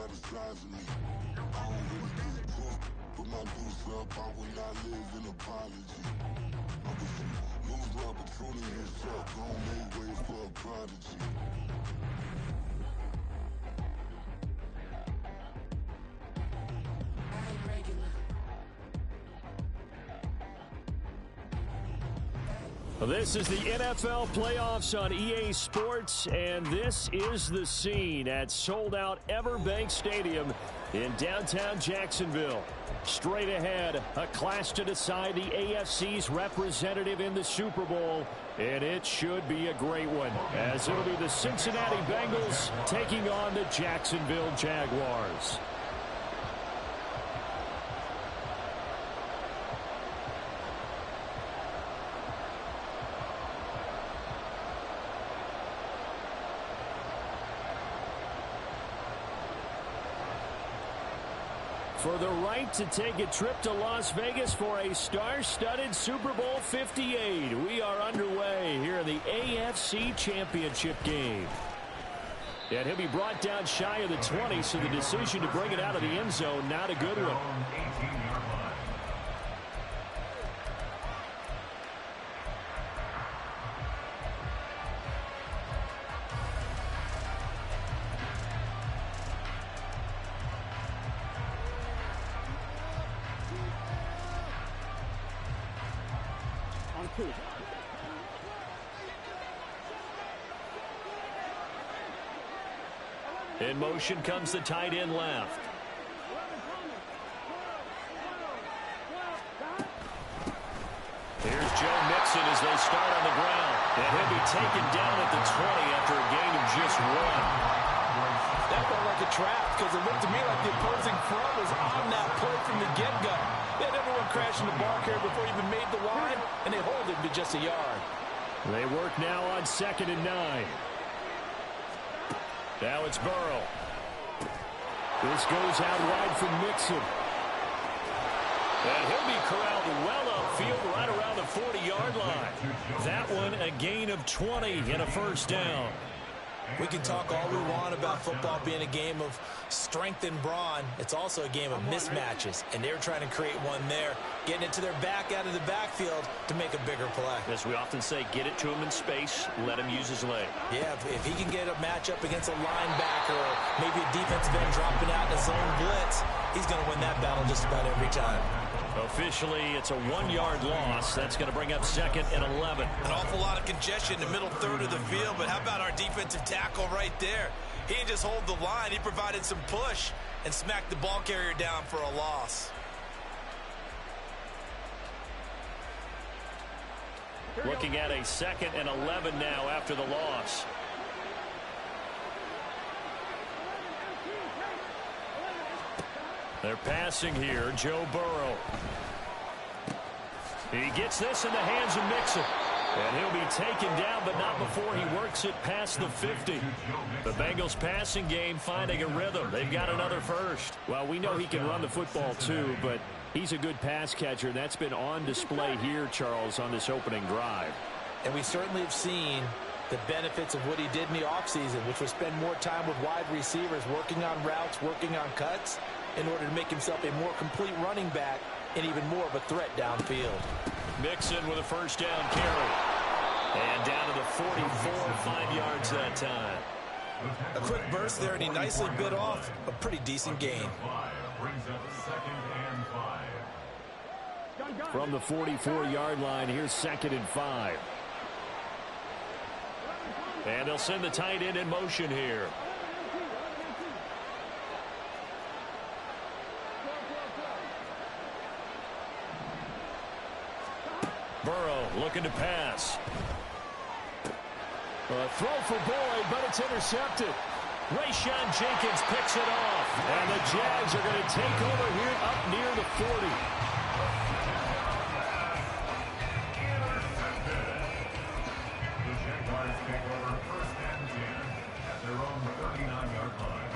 criticizing me. I don't really give a fuck. Put my deuce up, I will not live in apology. I'm with you. Lose my opportunity and suck. Don't make way for a prodigy. This is the NFL playoffs on EA Sports, and this is the scene at sold-out Everbank Stadium in downtown Jacksonville. Straight ahead, a clash to decide the AFC's representative in the Super Bowl, and it should be a great one, as it'll be the Cincinnati Bengals taking on the Jacksonville Jaguars. For the right to take a trip to Las Vegas for a star-studded Super Bowl 58. We are underway here in the AFC Championship game. And he'll be brought down shy of the 20, so the decision to bring it out of the end zone, not a good one. In motion comes the tight end left. Here's Joe Mixon as they start on the ground. And he'll be taken down at the 20 after a gain of just 1. That felt like a trap because it looked to me like the opposing front was on that play from the get-go. They had everyone crashing the ball carrier before he even made the line, and they hold him to just a yard. They work now on 2nd and 9. Now it's Burrow. This goes out wide from Mixon. And he'll be corralled well upfield right around the 40-yard line. That one a gain of 20 and a first down. We can talk all we want about football being a game of strength and brawn. It's also a game of mismatches, and they're trying to create one there, getting it to their back out of the backfield to make a bigger play. As we often say, get it to him in space, let him use his leg. Yeah, if he can get a matchup against a linebacker or maybe a defensive end dropping out in a zone blitz, he's going to win that battle just about every time. Officially, it's a 1-yard loss. That's going to bring up 2nd and 11. An awful lot of congestion in the middle third of the field, but how about our defensive tackle right there? He didn't just hold the line. He provided some push and smacked the ball carrier down for a loss. Looking at a 2nd and 11 now after the loss. They're passing here, Joe Burrow. He gets this in the hands of Mixon. And he'll be taken down, but not before he works it past the 50. The Bengals passing game finding a rhythm. They've got another first. Well, we know he can run the football too, but he's a good pass catcher. That's been on display here, Charles, on this opening drive. And we certainly have seen the benefits of what he did in the offseason, which was spend more time with wide receivers, working on routes, working on cuts, in order to make himself a more complete running back and even more of a threat downfield. Mixon with a first down carry. And down to the 44, 5 yards that time. A quick burst there, and he nicely bit off a pretty decent gain. From the 44-yard line, here's 2nd and 5. And they'll send the tight end in motion here. Burrow looking to pass. A throw for Boyd, but it's intercepted. Rayshon Jenkins picks it off. And the Jags are going to take over here up near the 40. The Jaguars take over 1st and 10 at their own 39-yard line.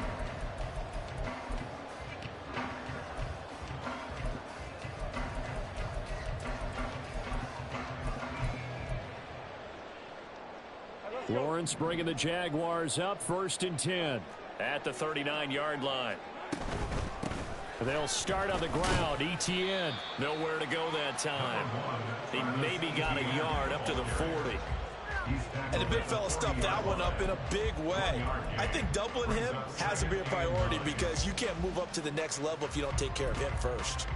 Lawrence bringing the Jaguars up 1st and 10. at the 39-yard line. They'll start on the ground. ETN nowhere to go that time. He maybe got a yard up to the 40. And the big fella stuffed that one up in a big way. I think doubling him has to be a priority because you can't move up to the next level if you don't take care of him first.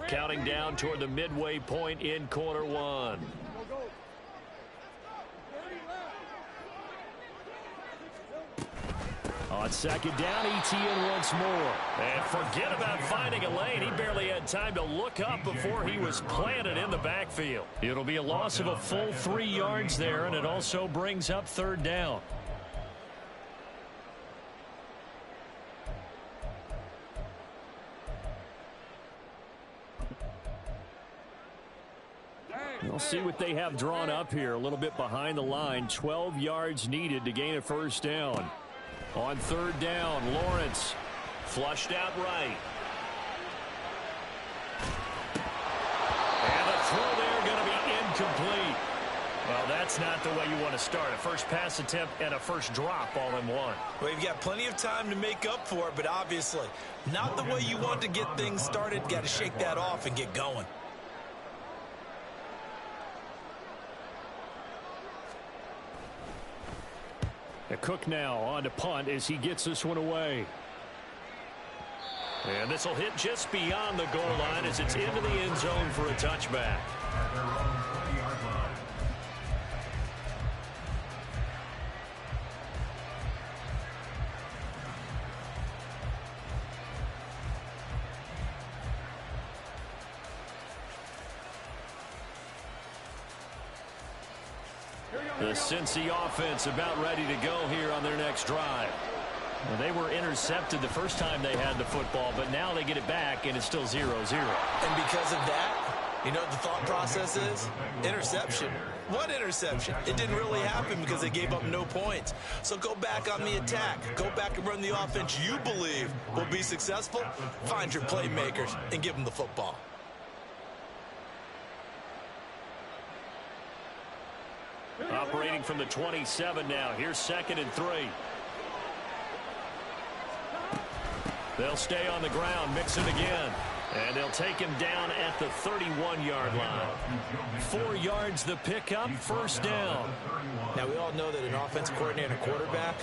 Counting down toward the midway point in quarter one. On second down, ETN once more. And forget about finding a lane. He barely had time to look up before he was planted in the backfield. It'll be a loss of a full 3 yards there, and it also brings up third down. We'll see what they have drawn up here. A little bit behind the line. 12 yards needed to gain a first down. On third down, Lawrence flushed out right. And the throw there going to be incomplete. Well, that's not the way you want to start. A first pass attempt and a first drop all in one. Well, you've got plenty of time to make up for it, but obviously not the way you want to get things started. Got to shake that off and get going. Cook now on to punt as he gets this one away. And this will hit just beyond the goal line as it's into the end zone for a touchback. At their own 20-yard line. The Cincy offense about ready to go here on their next drive. Well, they were intercepted the first time they had the football, but now they get it back, and it's still 0-0. And because of that, you know what the thought process is? Interception. What interception? It didn't really happen because they gave up no points. So go back on the attack. Go back and run the offense you believe will be successful. Find your playmakers and give them the football. Operating from the 27 now. Here's 2nd and 3. They'll stay on the ground, mix it again. And they'll take him down at the 31-yard line. 4 yards the pickup, first down. Now, we all know that an offensive coordinator and a quarterback,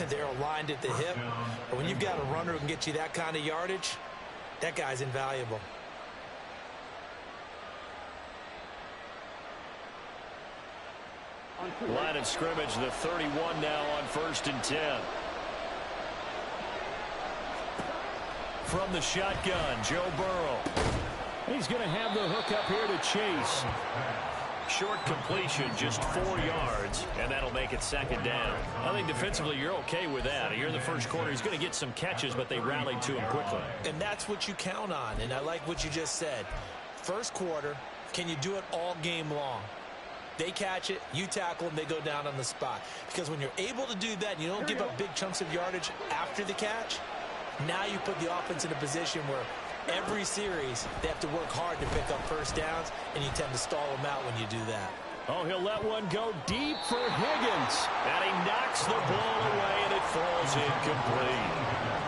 they're aligned at the hip. But when you've got a runner who can get you that kind of yardage, that guy's invaluable. Line of scrimmage, the 31 now on 1st and 10. From the shotgun, Joe Burrow. He's going to have the hook up here to Chase. Short completion, just 4 yards, and that'll make it 2nd down. I think defensively you're okay with that. You're in the first quarter. He's going to get some catches, but they rallied to him quickly. And that's what you count on, and I like what you just said. First quarter, can you do it all game long? They catch it, you tackle them, they go down on the spot. Because when you're able to do that and you don't give up big chunks of yardage after the catch, now you put the offense in a position where every series they have to work hard to pick up first downs, and you tend to stall them out when you do that. Oh, he'll let one go deep for Higgins. And he knocks the ball away, and it falls incomplete.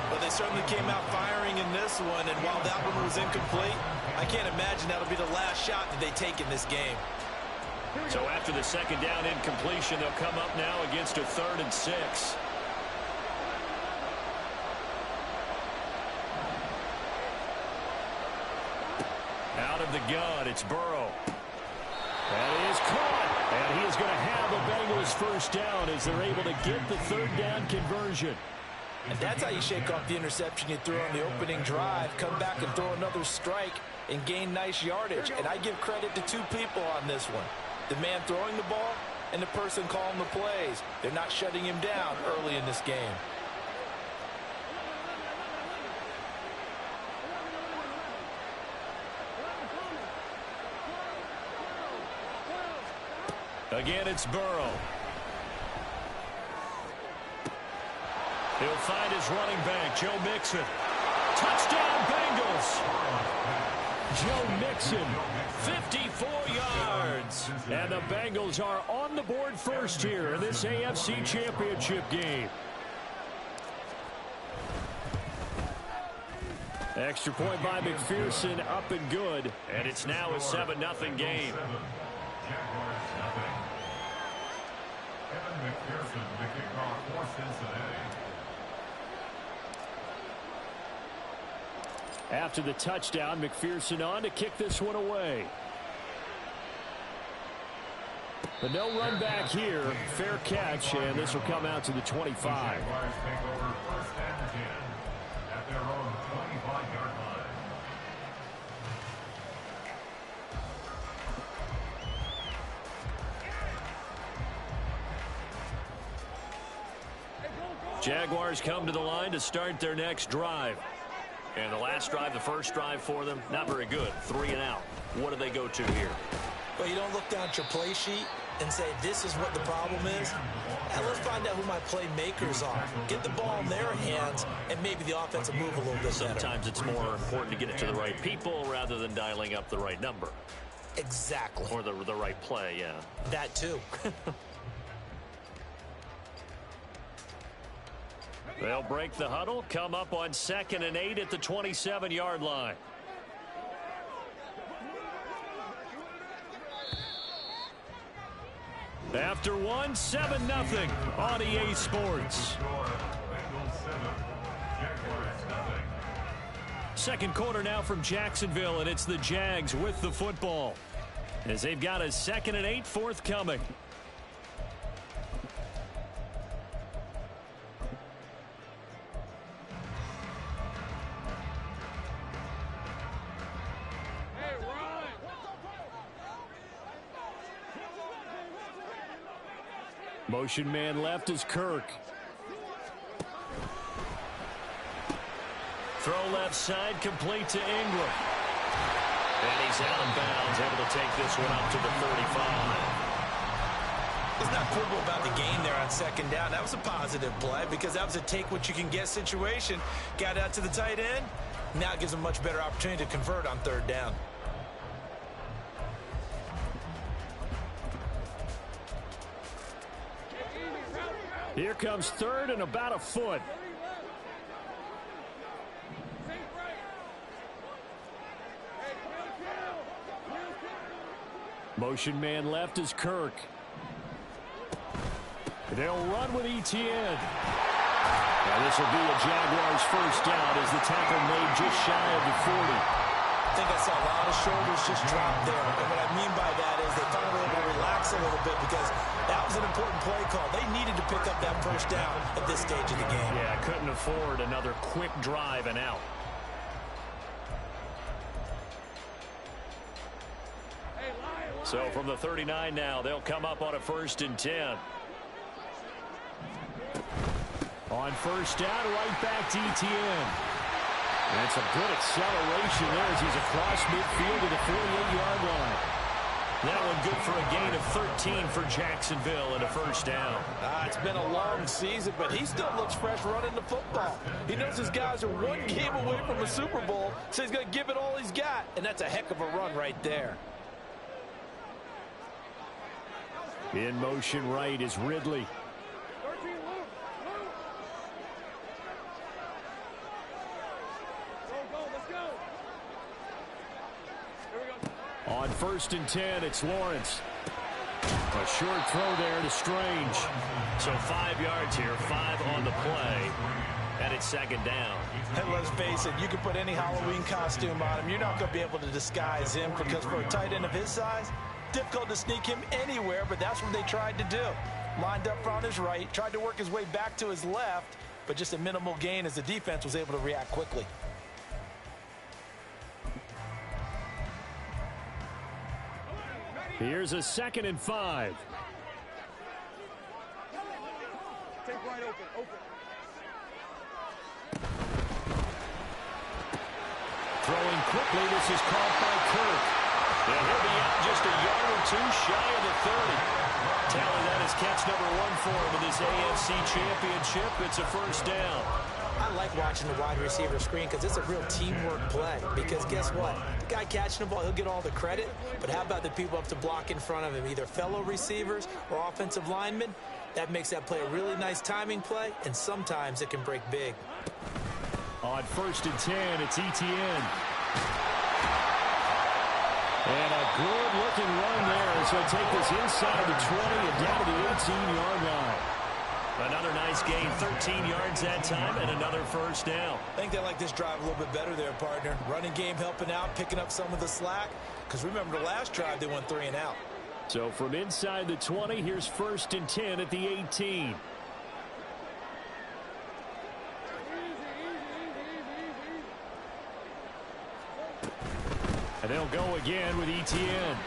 Well, they certainly came out firing in this one, and while that one was incomplete, I can't imagine that'll be the last shot that they take in this game. So after the 2nd down incompletion, they'll come up now against a 3rd and 6. Out of the gun, it's Burrow. And he is caught. And he is going to have a Bengals first down as they're able to get the 3rd down conversion. And that's how you shake off the interception you threw on the opening drive. Come back and throw another strike and gain nice yardage. And I give credit to 2 people on this one. The man throwing the ball and the person calling the plays. They're not shutting him down early in this game. Again, it's Burrow. He'll find his running back, Joe Mixon. Touchdown, Bengals. Joe Mixon, 54 yards. And the Bengals are on the board first here in this AFC Championship game. Extra point by McPherson, up and good. And it's now a 7-0 game. McPherson, the kickoff for Cincinnati. After the touchdown, McPherson on to kick this one away. But no run back here. Fair catch, and this will come out to the 25. Jaguars take over first and 10 at their own 25-yard line. Jaguars come to the line to start their next drive. And the last drive, the first drive for them, not very good. 3 and out. What do they go to here? Well, you don't look down at your play sheet and say, this is what the problem is. And let's find out who my playmakers are. Get the ball in their hands, and maybe the offense will move a little bit better. Sometimes it's more important to get it to the right people rather than dialing up the right number. Exactly. Or the right play, yeah. That too. They'll break the huddle, come up on 2nd and 8 at the 27-yard line. After one, 7-0 on EA Sports. Second quarter now from Jacksonville, and it's the Jags with the football as they've got a 2nd and 8 forthcoming. Motion man left is Kirk. Throw left side, complete to Ingram. And he's out of bounds, able to take this one up to the 35. It's not quibble about the game there on 2nd down. That was a positive play because that was a take-what-you-can-get situation. Got out to the tight end. Now it gives them a much better opportunity to convert on 3rd down. Here comes 3rd and about a foot. Motion man left is Kirk. They'll run with ETN. Now this will be a Jaguars first down as the tackle made just shy of the 40. I think I saw a lot of shoulders just drop there. And what I mean by that is they finally able to relax a little bit because that was an important play call. They needed to pick up that first down at this stage of the game. Yeah, couldn't afford another quick drive and out. So from the 39 now, they'll come up on a 1st and 10. On 1st down, right back to ETN. And some good acceleration there as he's across midfield to the 48-yard line. That one good for a gain of 13 for Jacksonville and a 1st down. It's been a long season, but he still looks fresh running the football. He knows his guys are one game away from a Super Bowl, so he's going to give it all he's got. And that's a heck of a run right there. In motion right is Ridley. On 1st and 10, it's Lawrence. A short throw there to Strange. So 5 yards here, 5 on the play. And it's 2nd down. And let's face it, you can put any Halloween costume on him. You're not going to be able to disguise him because for a tight end of his size, difficult to sneak him anywhere, but that's what they tried to do. Lined up on his right, tried to work his way back to his left, but just a minimal gain as the defense was able to react quickly. Here's a 2nd and 5. Take right open. Throwing quickly, this is caught by Kirk. And he'll be out just a yard or 2 shy of the 30. Tally, that is catch number 1 for him in this AFC Championship. It's a 1st down. I like watching the wide receiver screen because it's a real teamwork play. Because guess what? guy catching the ball, he'll get all the credit. But how about the people up to block in front of him, either fellow receivers or offensive linemen? That makes that play a really nice timing play, and sometimes it can break big. On 1st and 10, it's Etienne. And a good-looking run there. So take this inside the 20 and down to the 18-yard line. Another nice gain, 13 yards that time, and another first down. I think they like this drive a little bit better there, partner. Running game helping out, picking up some of the slack. Because remember, the last drive, they went 3 and out. So from inside the 20, here's 1st and 10 at the 18. And they'll go again with Etienne.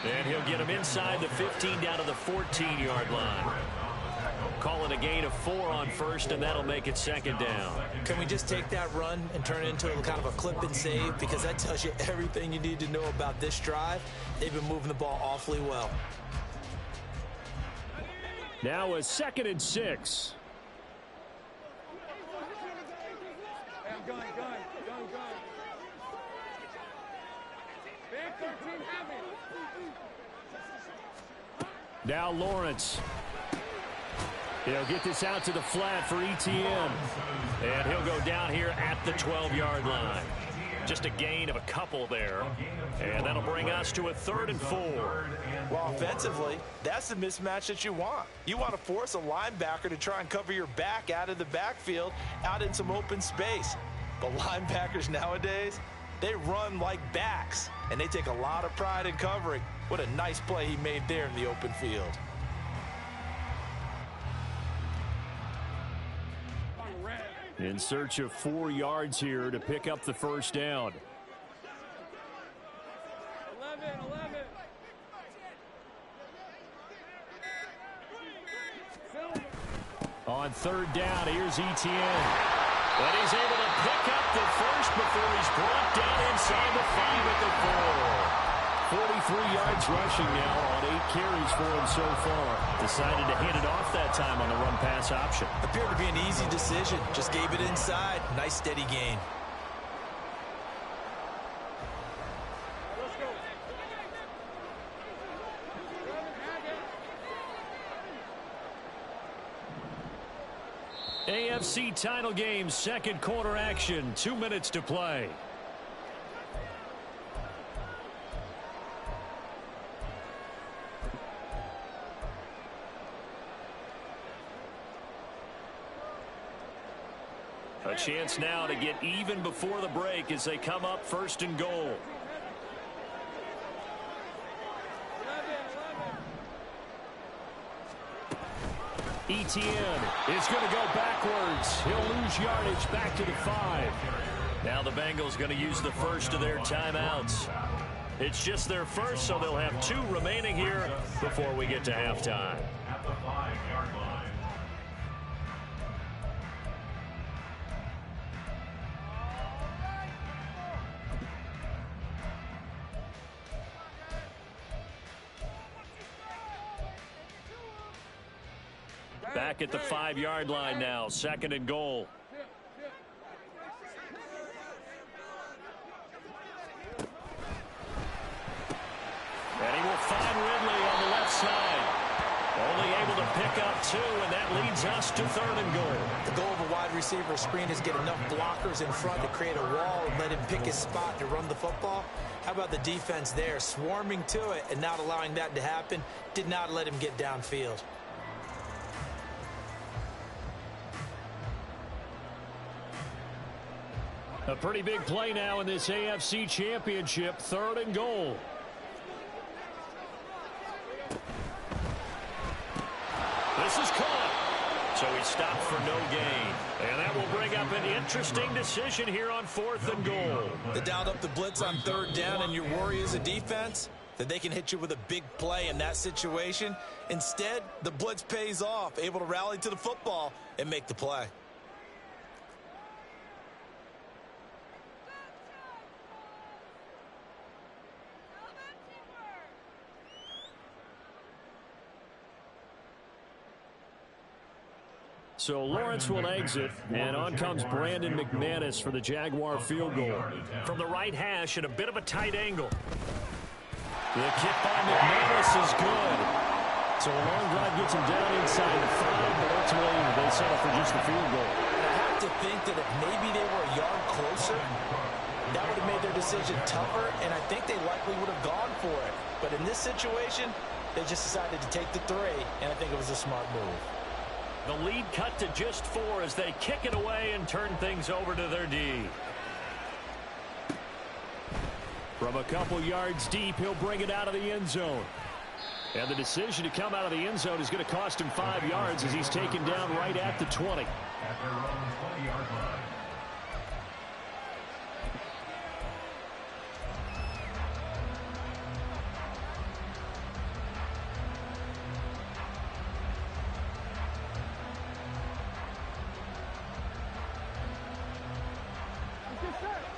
And he'll get him inside the 15 down to the 14-yard line. Call it a gain of 4 on 1st, and that'll make it 2nd down. Can we just take that run and turn it into a kind of a clip and save? Because that tells you everything you need to know about this drive. They've been moving the ball awfully well. Now a 2nd and 6. Gun. Back 13, have it. Now Lawrence. He'll get this out to the flat for Etienne. And he'll go down here at the 12-yard line. Just a gain of a couple there. And that'll bring us to a 3rd and 4. Well, offensively, that's the mismatch that you want. You want to force a linebacker to try and cover your back out of the backfield, out in some open space. But linebackers nowadays, they run like backs, and they take a lot of pride in covering. What a nice play he made there in the open field. In search of 4 yards here to pick up the first down. 11. On 3rd down, here's Etienne. But he's able to pick up the first before he's brought down inside the 5 at the 4. 43 yards rushing now on 8 carries for him so far. Decided to hand it off that time on the run-pass option. Appeared to be an easy decision. Just gave it inside. Nice steady gain. Let's go. AFC title game, 2nd quarter action. 2 minutes to play. A chance now to get even before the break as they come up 1st and goal. Etienne is going to go backwards. He'll lose yardage back to the 5. Now the Bengals going to use the first of their timeouts. It's just their first, so they'll have 2 remaining here before we get to halftime. At the 5-yard line. Back at the 5-yard line now, 2nd and goal. And he will find Ridley on the left side. Only able to pick up 2, and that leads us to 3rd and goal. The goal of a wide receiver screen is get enough blockers in front to create a wall and let him pick his spot to run the football. How about the defense there, swarming to it and not allowing that to happen? Did not let him get downfield. A pretty big play now in this AFC Championship, 3rd and goal. This is caught. So he stopped for no gain. And that will bring up an interesting decision here on 4th and goal. They dialed up the blitz on 3rd down, and your worry as a defense that they can hit you with a big play in that situation. Instead, the blitz pays off, able to rally to the football and make the play. So Lawrence will exit, and on comes Brandon McManus for the Jaguar field goal. From the right hash at a bit of a tight angle. The kick by McManus is good. So a long drive gets him down inside the 5, but ultimately they settle for just the field goal. I have to think that if maybe they were a yard closer, that would have made their decision tougher, and I think they likely would have gone for it. But in this situation, they just decided to take the 3, and I think it was a smart move. The lead cut to just 4 as they kick it away and turn things over to their D. From a couple yards deep, he'll bring it out of the end zone. And the decision to come out of the end zone is going to cost him 5 yards as he's taken down right at the 20. At their own 20-yard line.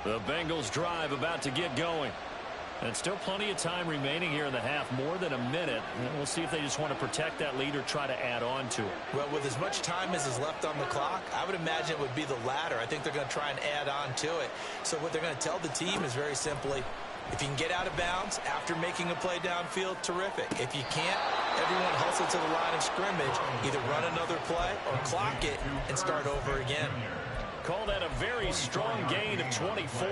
The Bengals drive about to get going. And still plenty of time remaining here in the half, more than a minute. And we'll see if they just want to protect that lead or try to add on to it. Well, with as much time as is left on the clock, I would imagine it would be the latter. I think they're going to try and add on to it. So what they're going to tell the team is very simply, if you can get out of bounds after making a play downfield, terrific. If you can't, everyone hustle to the line of scrimmage, either run another play or clock it and start over again. Call that a very strong gain of 24.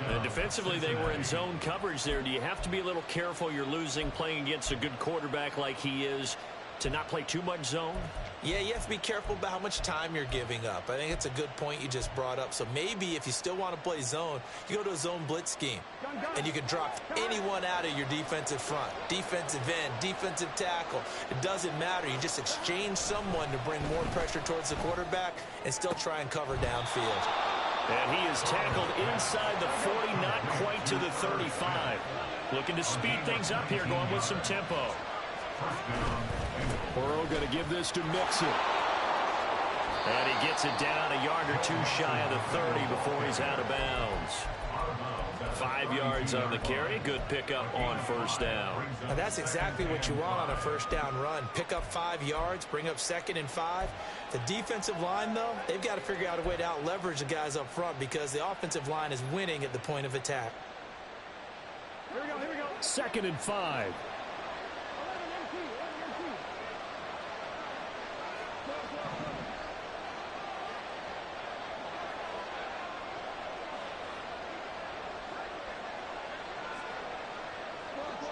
And defensively, they were in zone coverage there. Do you have to be a little careful? You're losing, playing against a good quarterback like he is, to not play too much zone? Yeah, you have to be careful about how much time you're giving up. I think it's a good point you just brought up. So maybe if you still want to play zone, you go to a zone blitz scheme. And you can drop anyone out of your defensive front. Defensive end, defensive tackle. It doesn't matter. You just exchange someone to bring more pressure towards the quarterback and still try and cover downfield. And he is tackled inside the 40, not quite to the 35. Looking to speed things up here, going with some tempo. Burrow going to give this to Mixon. And he gets it down a yard or two shy of the 30 before he's out of bounds. 5 yards on the carry. Good pickup on first down. Now that's exactly what you want on a first down run. Pick up 5 yards, bring up 2nd and 5. The defensive line, though, they've got to figure out a way to out-leverage the guys up front because the offensive line is winning at the point of attack. Here we go, here we go. 2nd and 5.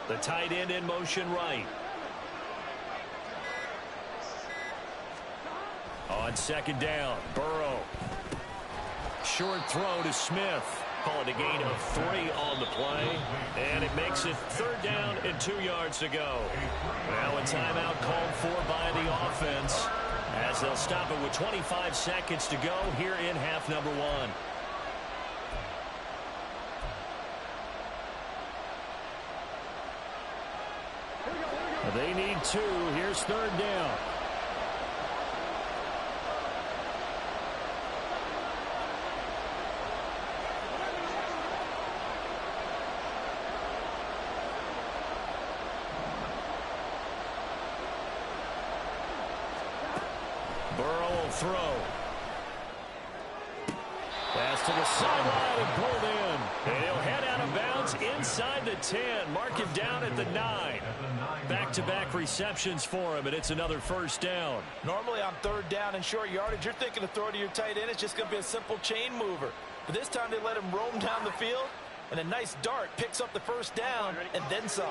The tight end in motion right. On 2nd down, Burrow. Short throw to Smith. Call it a gain of 3 on the play. And it makes it 3rd down and 2 yards to go. Now a timeout called for by the offense as they'll stop it with 25 seconds to go here in half number 1. They need 2. Here's 3rd down. Burrow will throw. Pass to the sideline and pulled in. And he'll head out of bounds inside the 10. Mark him down at the 9. Back-to-back receptions for him, and it's another first down. Normally on 3rd down and short yardage, you're thinking to throw to your tight end. It's just going to be a simple chain mover. But this time they let him roam down the field, and a nice dart picks up the first down and then some.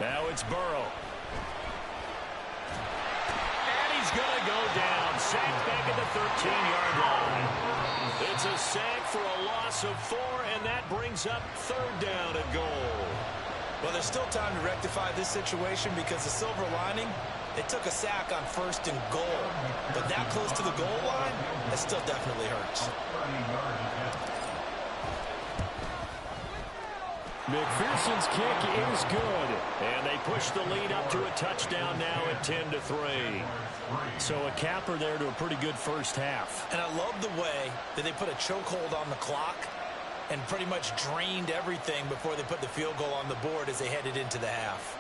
Now it's Burrow. And he's going to go down. Sacked back at the 13-yard line. It's a sack for a loss of 4, and that brings up 3rd down and goal. Well, there's still time to rectify this situation because the silver lining, they took a sack on 1st and goal. But that close to the goal line, that still definitely hurts. McPherson's kick is good. And they push the lead up to a touchdown now at 10-3. So a capper there to a pretty good first half. And I love the way that they put a chokehold on the clock and pretty much drained everything before they put the field goal on the board as they headed into the half.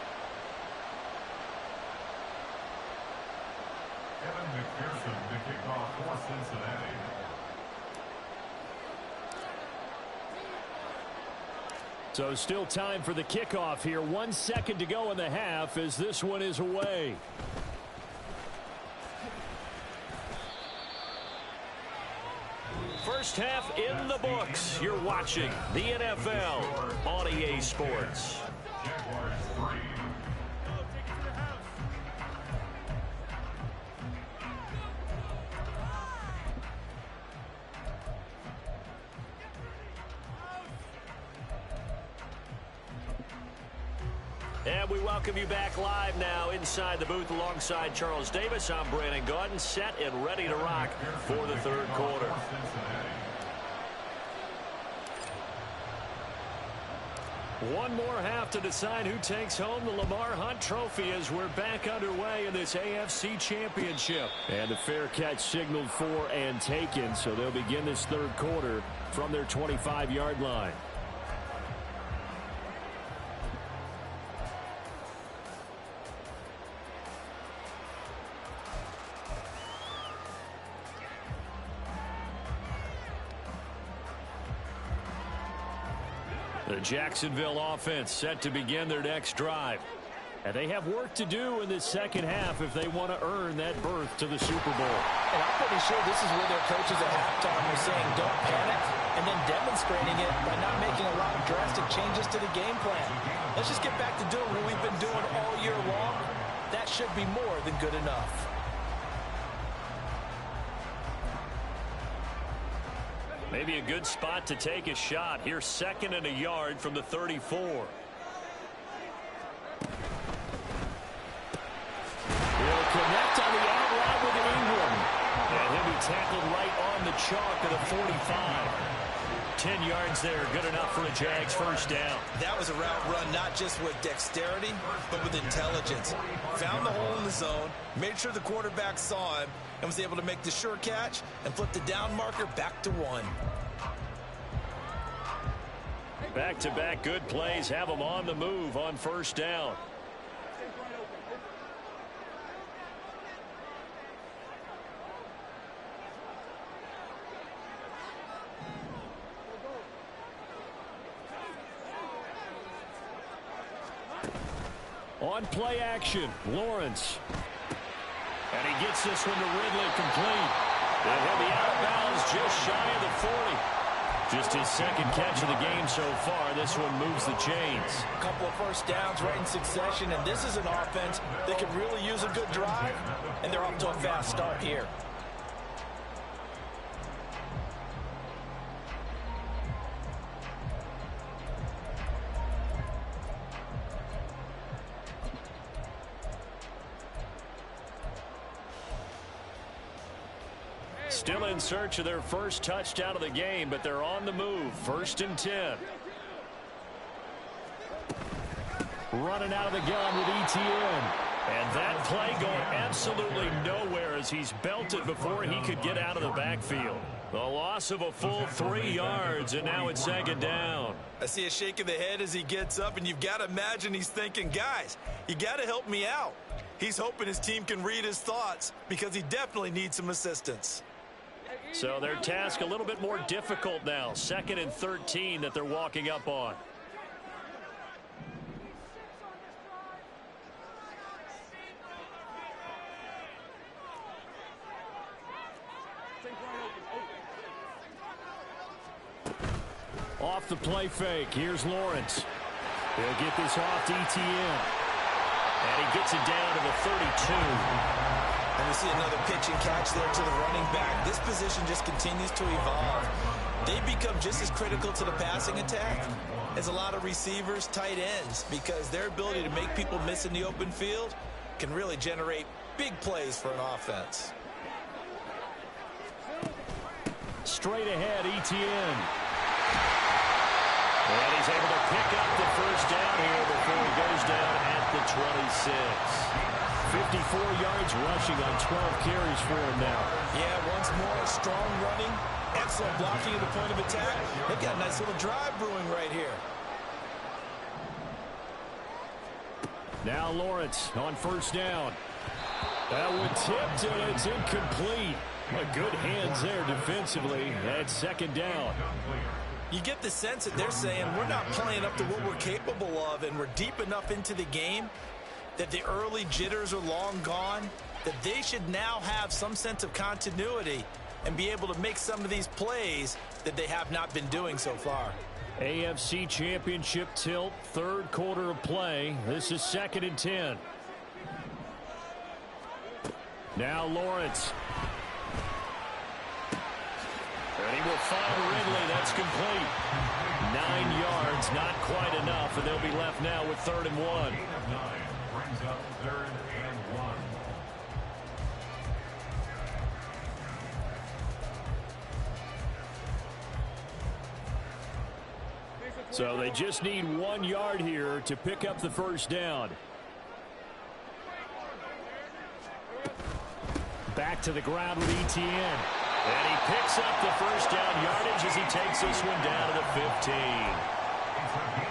Kevin McPherson to kick off for Cincinnati. So still time for the kickoff here. 1 second to go in the half as this one is away. First half in the books. You're watching the NFL on EA Sports. Jaguars 3. And we welcome you back live now inside the booth alongside Charles Davis. I'm Brandon Gaudin, set and ready to rock for the third quarter. One more half to decide who takes home the Lamar Hunt Trophy as we're back underway in this AFC Championship. And the fair catch signaled for and taken, so they'll begin this third quarter from their 25-yard line. The Jacksonville offense set to begin their next drive. And they have work to do in this second half if they want to earn that berth to the Super Bowl. And I'm pretty sure this is where their coaches at halftime were saying don't panic and then demonstrating it by not making a lot of drastic changes to the game plan. Let's just get back to doing what we've been doing all year long. That should be more than good enough. Maybe a good spot to take a shot. Here's 2nd and a yard from the 34. He'll connect on the out route with Ingram. And he'll be tackled right on the chalk of the 45. 10 yards there, good enough for a Jags first down. That was a route run not just with dexterity, but with intelligence. Found the hole in the zone, made sure the quarterback saw him, and was able to make the sure catch and flip the down marker back to 1. Back-to-back good plays have them on the move on first down. On play action, Lawrence. And he gets this one to Ridley complete. And he'll be out of bounds just shy of the 40. Just his second catch of the game so far. This one moves the chains. A couple of first downs right in succession, and this is an offense that could really use a good drive, and they're off to a fast start here. Still in search of their first touchdown of the game, but they're on the move. 1st and 10. Running out of the gun with Etienne. And that play going absolutely nowhere as he's belted before he could get out of the backfield. The loss of a full 3 yards, and now it's 2nd down. I see a shake of the head as he gets up, and you've got to imagine he's thinking, guys, you got to help me out. He's hoping his team can read his thoughts because he definitely needs some assistance. So their task a little bit more difficult now. 2nd and 13 that they're walking up on. Off the play fake. Here's Lawrence. He'll get this off to Etienne. And he gets it down to the 32. And we see another pitch and catch there to the running back. This position just continues to evolve. They become just as critical to the passing attack as a lot of receivers, tight ends, because their ability to make people miss in the open field can really generate big plays for an offense. Straight ahead, Etienne. And he's able to pick up the first down here before he goes down at the 26. 54 yards rushing on 12 carries for him now. Yeah, once more, strong running, excellent blocking at the point of attack. They've got a nice little drive brewing right here. Now Lawrence on first down. That one tipped, and it's incomplete. Good hands there defensively at second down. You get the sense that they're saying we're not playing up to what we're capable of, and we're deep enough into the game that the early jitters are long gone, that they should now have some sense of continuity and be able to make some of these plays that they have not been doing so far. AFC Championship tilt, third quarter of play. This is 2nd and 10. Now Lawrence. And he will find Ridley. That's complete. 9 yards, not quite enough, and they'll be left now with 3rd and 1. Brings up 3rd and 1. So they just need 1 yard here to pick up the first down. Back to the ground with ETN. And he picks up the first down yardage as he takes this one down to the 15.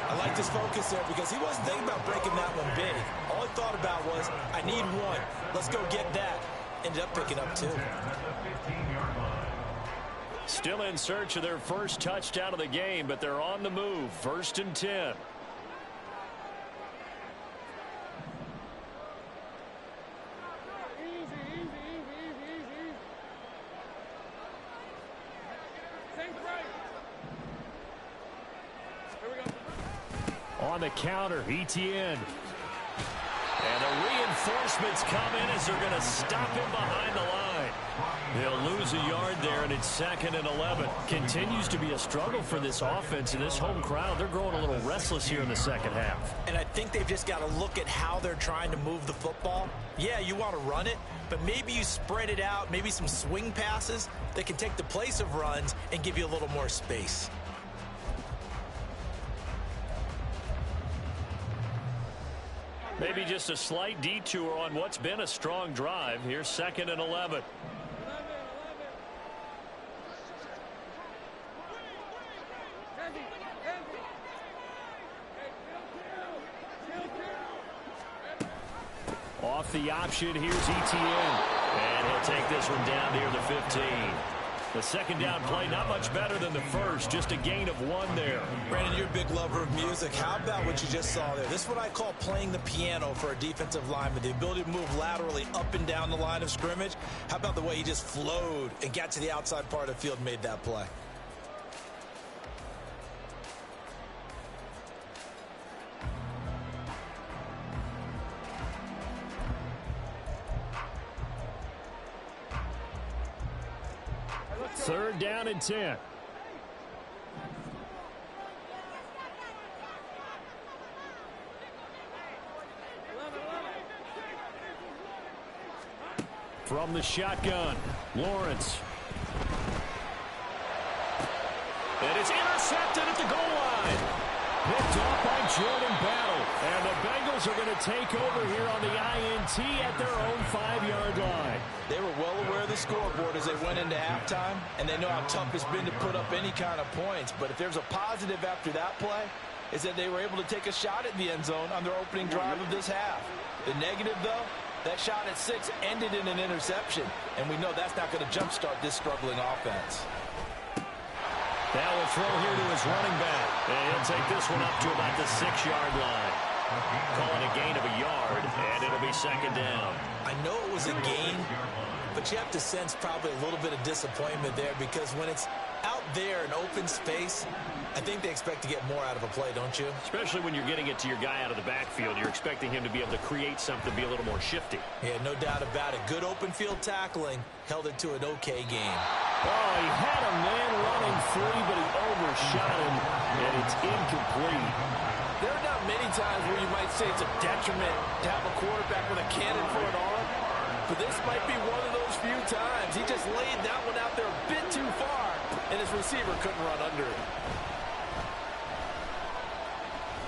I like this focus there because he wasn't thinking about breaking that one big. All he thought about was, I need 1. Let's go get that. Ended up picking up 2. Still in search of their first touchdown of the game, but they're on the move. 1st and 10. On the counter, ETN. And the reinforcements come in as they're going to stop him behind the line. They'll lose a yard there, and it's 2nd and 11. Continues to be a struggle for this offense and this home crowd. They're growing a little restless here in the second half. And I think they've just got to look at how they're trying to move the football. Yeah, you want to run it, but maybe you spread it out, maybe some swing passes that can take the place of runs and give you a little more space. Maybe just a slight detour on what's been a strong drive. Here's 2nd and 11. Off the option, here's ETN. And he'll take this one down near the 15. The second down play, not much better than the first, just a gain of 1 there. Brandon, you're a big lover of music. How about what you just saw there? This is what I call playing the piano for a defensive lineman, the ability to move laterally up and down the line of scrimmage. How about the way he just flowed and got to the outside part of the field and made that play? Third down and 10. From the shotgun, Lawrence. And it's intercepted at the goal line. Picked off by Jordan Battle. And the Bengals are going to take over here on the INT at their own 5-yard line. They were well aware of the scoreboard as they went into halftime, and they know how tough it's been to put up any kind of points. But if there's a positive after that play, is that they were able to take a shot at the end zone on their opening drive of this half. The negative, though, that shot at 6 ended in an interception, and we know that's not going to jumpstart this struggling offense. Now will throw here to his running back. And he'll take this one up to about the 6-yard line. Calling a gain of a yard, and it'll be 2nd down. I know it was a gain, but you have to sense probably a little bit of disappointment there because when it's out there in open space, I think they expect to get more out of a play, don't you? Especially when you're getting it to your guy out of the backfield. You're expecting him to be able to create something, be a little more shifty. Yeah, no doubt about it. Good open field tackling held it to an okay game. Oh, he had a man running free, but he overshot him, and it's incomplete. There are not many times where you might say it's a detriment to have a quarterback with a cannon for an arm, but this might be one of those few times. He just laid that one out there a bit too far, and his receiver couldn't run under it.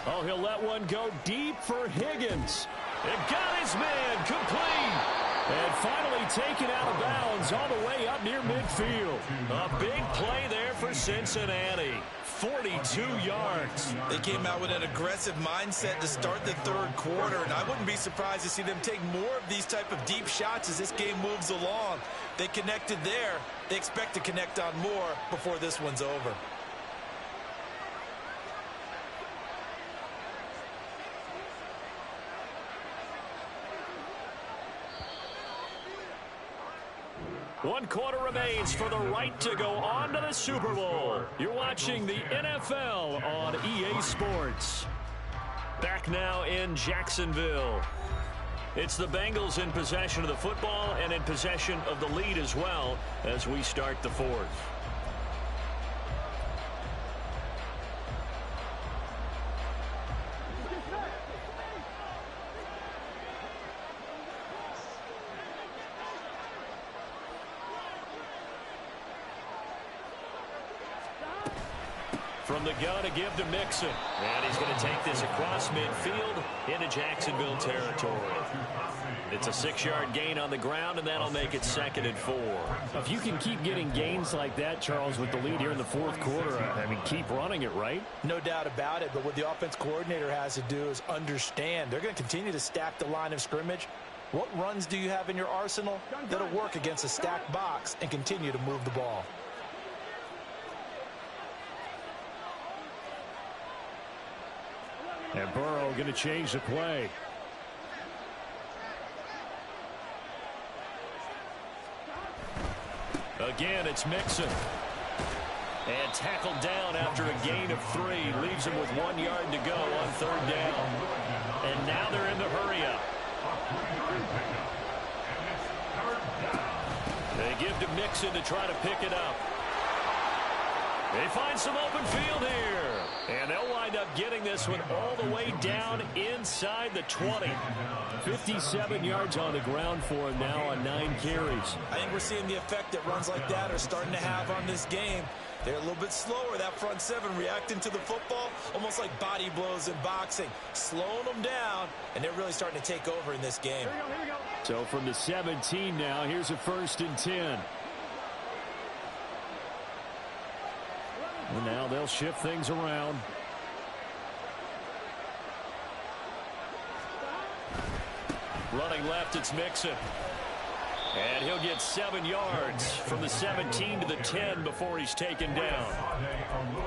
Oh, he'll let one go deep for Higgins. And got his man complete. And finally taken out of bounds all the way up near midfield. A big play there for Cincinnati. 42 yards. They came out with an aggressive mindset to start the third quarter, and I wouldn't be surprised to see them take more of these type of deep shots as this game moves along. They connected there. They expect to connect on more before this one's over. One quarter remains for the right to go on to the Super Bowl. You're watching the NFL on EA Sports. Back now in Jacksonville. It's the Bengals in possession of the football and in possession of the lead as well as we start the fourth. From the gun to give to Mixon. And he's going to take this across midfield into Jacksonville territory. It's a 6-yard gain on the ground, and that'll make it 2nd and 4. If you can keep getting gains like that, Charles, with the lead here in the fourth quarter, I mean, keep running it, right? No doubt about it, but what the offense coordinator has to do is understand. They're going to continue to stack the line of scrimmage. What runs do you have in your arsenal that'll work against a stacked box and continue to move the ball? And Burrow going to change the play. Again, it's Mixon. And tackled down after a gain of 3. Leaves him with 1 yard to go on 3rd down. And now they're in the hurry-up. They give to Mixon to try to pick it up. They find some open field here. And they'll wind up getting this one all the way down inside the 20. 57 yards on the ground for him now on 9 carries. I think we're seeing the effect that runs like that are starting to have on this game. They're a little bit slower, that front 7, reacting to the football, almost like body blows in boxing, slowing them down, and they're really starting to take over in this game. Here we go. So from the 17 now, here's a 1st and 10. And now they'll shift things around. Running left, it's Mixon. And he'll get 7 yards from the 17 to the 10 before he's taken down.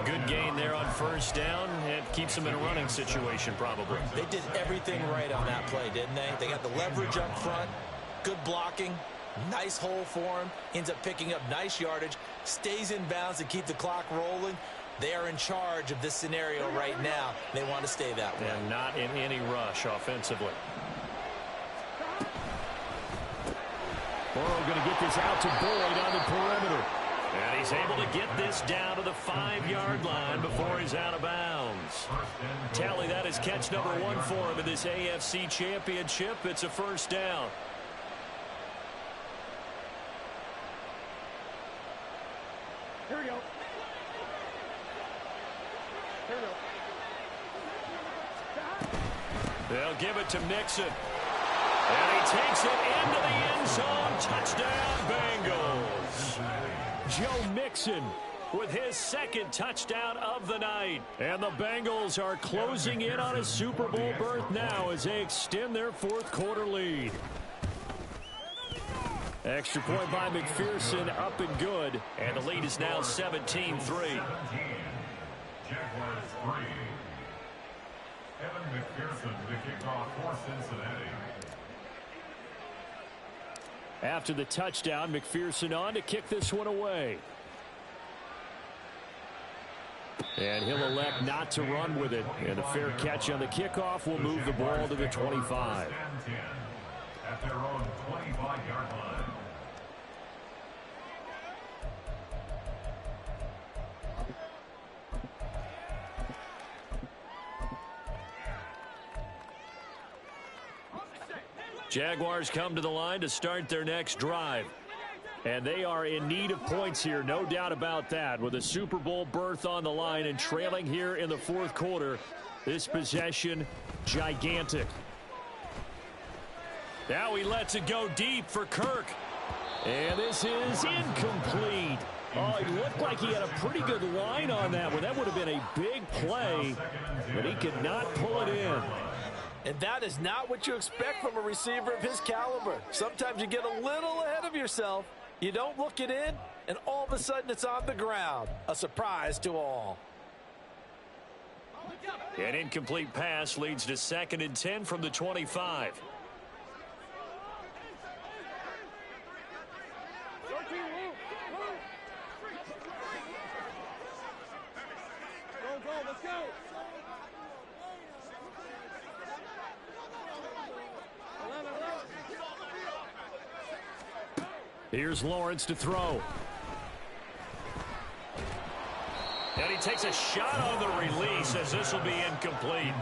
Good gain there on 1st down. It keeps him in a running situation probably. They did everything right on that play, didn't they? They got the leverage up front, good blocking, nice hole for him, ends up picking up nice yardage, stays in bounds to keep the clock rolling. They are in charge of this scenario right now. They want to stay that way. And not in any rush offensively. Burrow going to get this out to Boyd on the perimeter. And he's able to get this down to the 5-yard line before he's out of bounds. Tally, that is catch number 1 for him in this AFC Championship. It's a 1st down. Here we go. Here we go. They'll give it to Mixon. And he takes it into the end zone. Touchdown, Bengals. Joe Mixon with his 2nd touchdown of the night. And the Bengals are closing in on a Super Bowl berth now as they extend their 4th quarter lead. Extra point by McPherson, up and good. And the lead is now 17-3. Jaguars 3. Evan McPherson to kick off for Cincinnati. After the touchdown, McPherson on to kick this one away. And he'll elect not to run with it. And a fair catch on the kickoff will move the ball to the 25. At their own 25-yard line. Jaguars come to the line to start their next drive. And they are in need of points here, no doubt about that. With a Super Bowl berth on the line and trailing here in the fourth quarter, this possession, gigantic. Now he lets it go deep for Kirk. And this is incomplete. Oh, it looked like he had a pretty good line on that one. That would have been a big play, but he could not pull it in. And that is not what you expect from a receiver of his caliber. Sometimes you get a little ahead of yourself. You don't look it in, and all of a sudden it's on the ground. A surprise to all. An incomplete pass leads to 2nd and 10 from the 25. Here's Lawrence to throw. And he takes a shot on the release as this will be incomplete.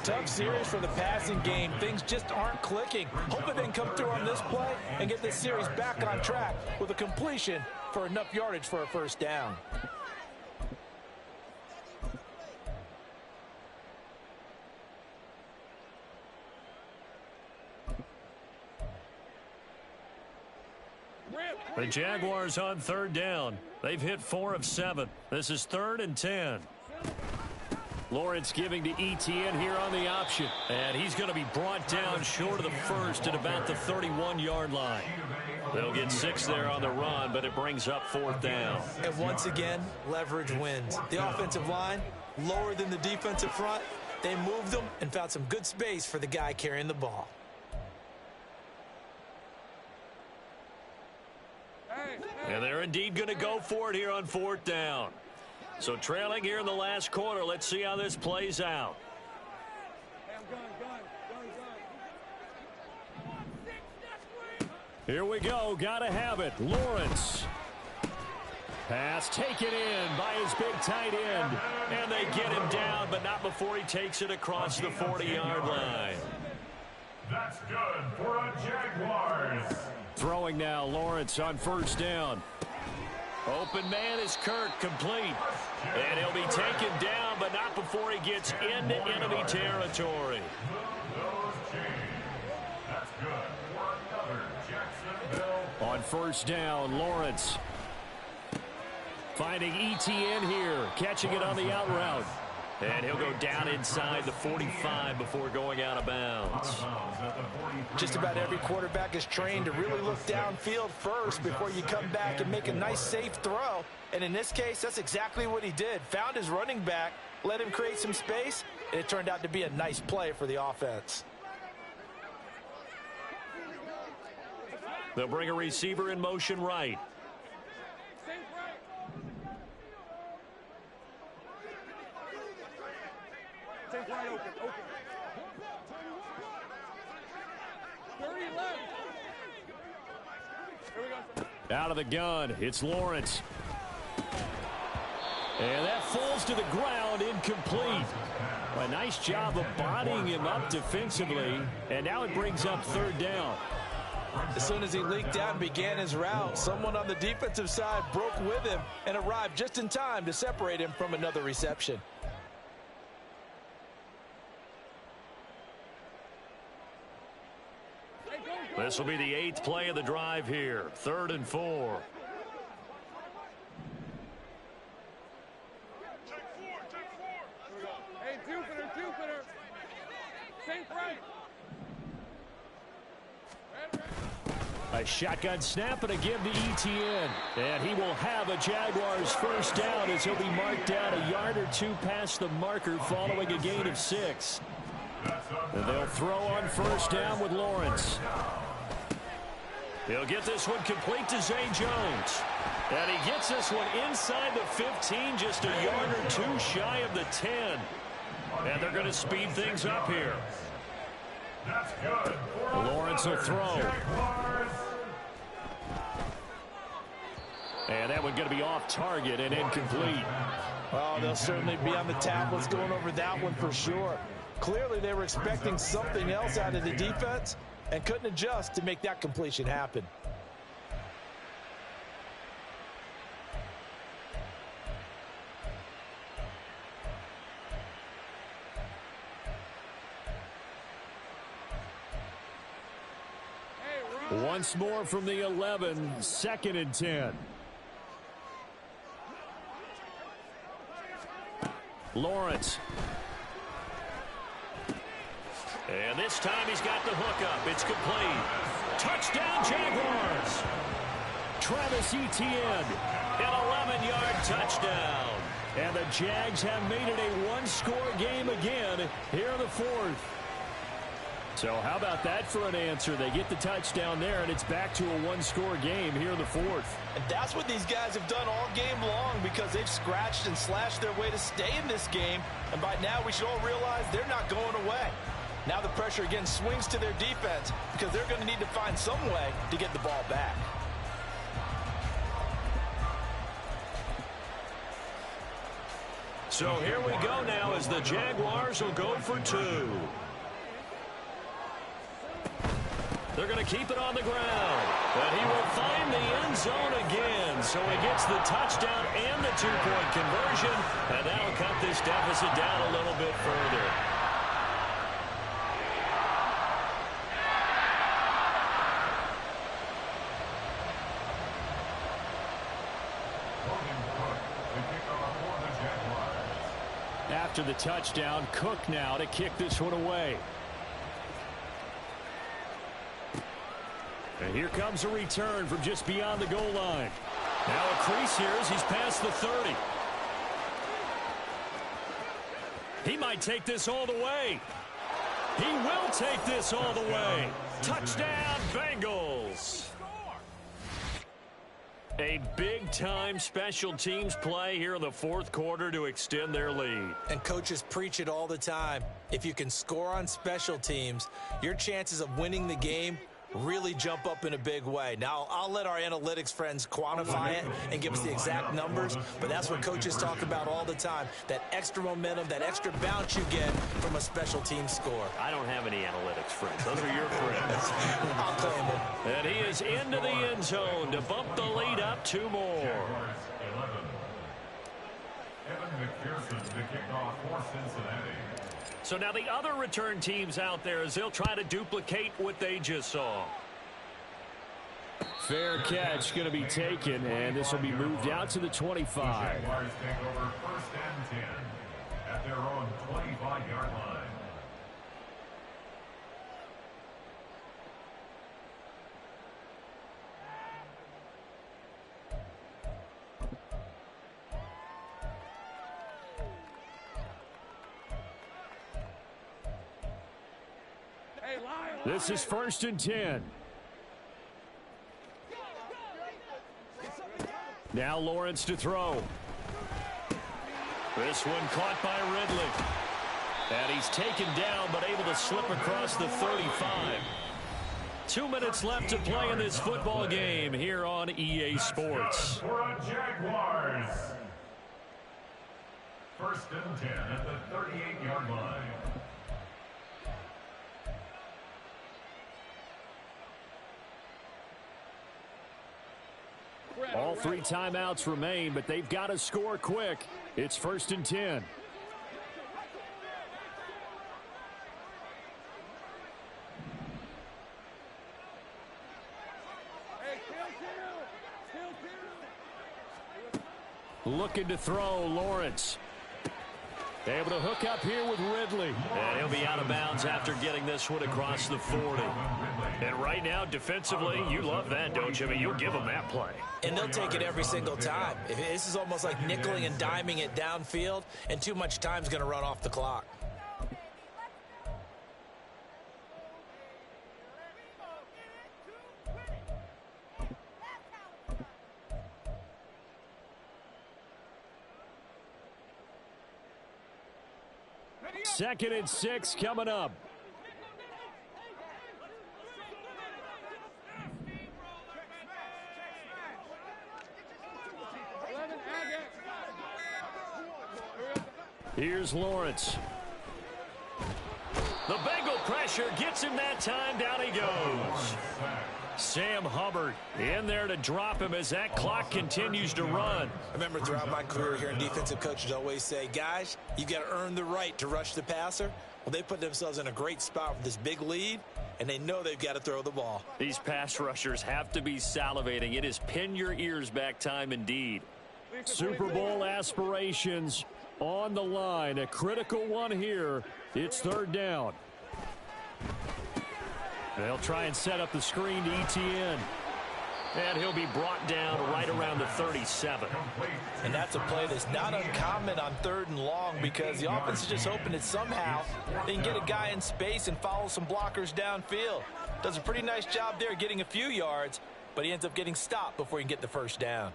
Tough series for the passing game. Things just aren't clicking. Hoping they can come through on this play and get this series back on track with a completion for enough yardage for a first down. The Jaguars on 3rd down. They've hit 4 of 7. This is 3rd and 10. Lawrence giving to Etienne here on the option. And he's going to be brought down short of the first at about the 31-yard line. They'll get 6 there on the run, but it brings up 4th down. And once again, leverage wins. The offensive line, lower than the defensive front. They moved them and found some good space for the guy carrying the ball. And they're indeed going to go for it here on 4th down. So trailing here in the last quarter. Let's see how this plays out. Here we go. Got to have it. Lawrence. Pass taken in by his big tight end. And they get him down, but not before he takes it across the 40-yard line. That's good for a Jaguars. Throwing now, Lawrence on 1st down. Open man is Kirk, complete. And he'll be taken down, but not before he gets into enemy territory. That's good for another Jacksonville. On 1st down, Lawrence finding Etienne here, catching it on the out route. And he'll go down inside the 45 before going out of bounds. Just about every quarterback is trained to really look downfield first before you come back and make a nice, safe throw. And in this case, that's exactly what he did. Found his running back, let him create some space, and it turned out to be a nice play for the offense. They'll bring a receiver in motion right. Out of the gun, it's Lawrence. And that falls to the ground, incomplete. A nice job of bodying him up defensively. And now it brings up 3rd down. As soon as he leaked out and began his route, someone on the defensive side broke with him and arrived just in time to separate him from another reception. This will be the 8th play of the drive here. 3rd and 4. Hey, Jupiter. Think right. A shotgun snap and a give to Etienne. And he will have a Jaguars 1st down as he'll be marked down a yard or 2 past the marker following a gain of 6. And they'll throw on 1st down with Lawrence. He'll get this one complete to Zay Jones. And he gets this one inside the 15, just a yard or 2 shy of the 10. And they're going to speed things up here. That's good. Lawrence will throw. And that one going to be off target and incomplete. Oh, they'll certainly be on the tablets going over that one for sure. Clearly they were expecting something else out of the defense and couldn't adjust to make that completion happen. Once more from the 11, 2nd and 10. Lawrence. And this time he's got the hook up. It's complete. Touchdown, Jaguars. Travis Etienne. An 11-yard touchdown. And the Jags have made it a one-score game again here in the 4th. So how about that for an answer? They get the touchdown there, and it's back to a one-score game here in the 4th. And that's what these guys have done all game long because they've scratched and slashed their way to stay in this game. And by now we should all realize they're not going away. Now the pressure again swings to their defense because they're going to need to find some way to get the ball back. So here we go now as the Jaguars will go for 2. They're going to keep it on the ground. But he will find the end zone again. So he gets the touchdown and the 2-point conversion. And that'll cut this deficit down a little bit further. After the touchdown, Cook now to kick this one away. And here comes a return from just beyond the goal line. Now a crease here as he's past the 30. He might take this all the way. He will take this all the way. Touchdown, Bengals. A big-time special teams play here in the 4th quarter to extend their lead. And coaches preach it all the time. If you can score on special teams, your chances of winning the game really jump up in a big way. Now, I'll let our analytics friends quantify it and give us the exact numbers, but that's what coaches talk about all the time, that extra momentum, that extra bounce you get from a special team score. I don't have any analytics friends. Those are your friends. I'll claim it. And he is into the end zone to bump the lead up 2 more. Evan McPherson to kick off for Cincinnati. So now the other return teams out there as they'll try to duplicate what they just saw. Fair catch going to be taken, and this will be moved out to the 25. Jaguars take over 1st and 10 at their own 25-yard line. This is 1st and 10. Now Lawrence to throw. This one caught by Ridley. And he's taken down but able to slip across the 35. 2 minutes left to play in this football game here on EA Sports. For a Jaguars. 1st and 10 at the 38-yard line. All 3 timeouts remain, but they've got to score quick. It's 1st and 10. Looking to throw, Lawrence. Able to hook up here with Ridley. And he'll be out of bounds after getting this one across the 40. And right now, defensively, you love that, don't you? I mean, you'll give them that play. And they'll take it every single time. This is almost like nickeling and diming it downfield, and too much time's going to run off the clock. Second and 6 coming up. Here's Lawrence. The Bengal pressure gets him that time. Down he goes. Sam Hubbard in there to drop him as that clock continues to run. I remember throughout my career here in defensive coaches always say, guys, you got to earn the right to rush the passer. Well, they put themselves in a great spot with this big lead, and they know they've got to throw the ball. These pass rushers have to be salivating. It is pin your ears back time indeed. Super Bowl aspirations on the line. A critical one here. It's third down. They'll try and set up the screen to ETN. And he'll be brought down right around the 37. And that's a play that's not uncommon on 3rd and long because the offense is just hoping that somehow they can get a guy in space and follow some blockers downfield. Does a pretty nice job there getting a few yards, but he ends up getting stopped before he can get the first down.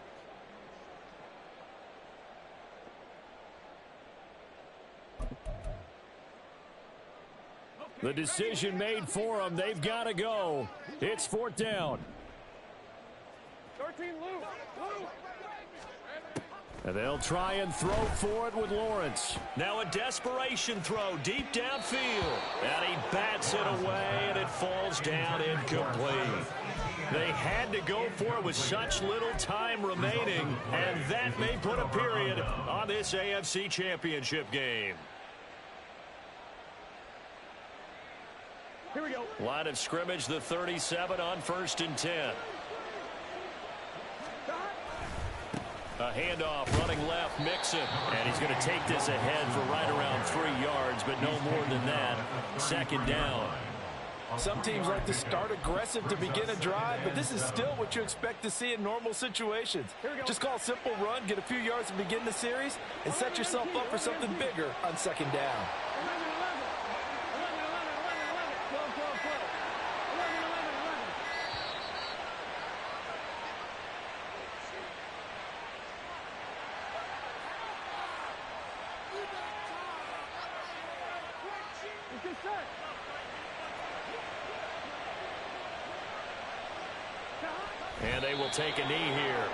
The decision made for them. They've got to go. It's 4th down. 13, Lou. And they'll try and throw for it with Lawrence. Now a desperation throw deep downfield. And he bats it away, and it falls down incomplete. They had to go for it with such little time remaining, and that may put a period on this AFC Championship game. Here we go. Line of scrimmage, the 37 on 1st and 10. A handoff running left, Mixon. And he's going to take this ahead for right around 3 yards, but no more than that. 2nd down. Some teams like to start aggressive to begin a drive, but this is still what you expect to see in normal situations. Just call a simple run, get a few yards to begin the series, and set yourself up for something bigger on 2nd down. And they will take a knee here.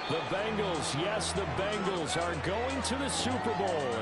The Bengals, yes, the Bengals are going to the Super Bowl.